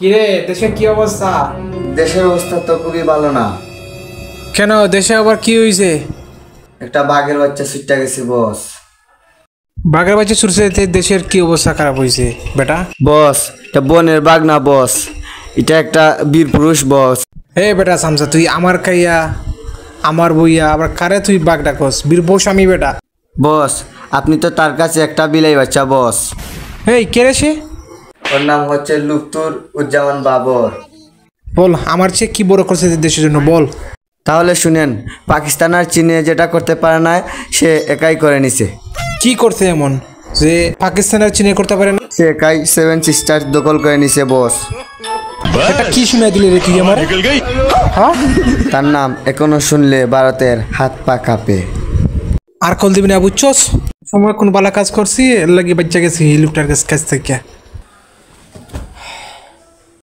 কিরে দেশের কি অবস্থা? দেশের অবস্থা তো খুবই ভালো না। কেন দেশে আবার কি হয়েছে? একটা বাঘের বাচ্চা ছুটে গেছে বস। বাঘের বাচ্চা ছুটছে, দেশের কি অবস্থা খারাপ হয়েছে বেটা? বস এটা বনের বাঘ না বস, এটা একটা বীর পুরুষ বস। হে বেটা সামসা, তুই আমার খাইয়া আমার বইয়া আবার কারে তুই বাঘ ডাকস? বীর বস আমি বেটা। বস আপনি তো তার কাছে একটা বিলাই বাচ্চা বস। হেই কে রে সে? ওর নাম হচ্ছে লুপ্তুর উজ্জামান বাবর। বল আমার চেয়ে কি বড় করছে দেশের জন্য, বল। তাহলে শুনেন, পাকিস্তান আর চীনে যেটা করতে পারে না সে একাই করে নিছে। কি করছে এমন যে পাকিস্তান আর চীনে করতে পারে না? সে একাই 7 সিস্টার্স দখল করে নিছে বস। এটা কি শুনে দিলি রে তুই আমার? হ্যাঁ, তার নাম এখনো শুনলে ভারতের হাত পা কাঁপে। আর কল দিবি না বুঝছস? সময় কোন বালা কাজ করছি, এর লাগি বাচ্চা গেছি এই লোকটার কাছ থেকে।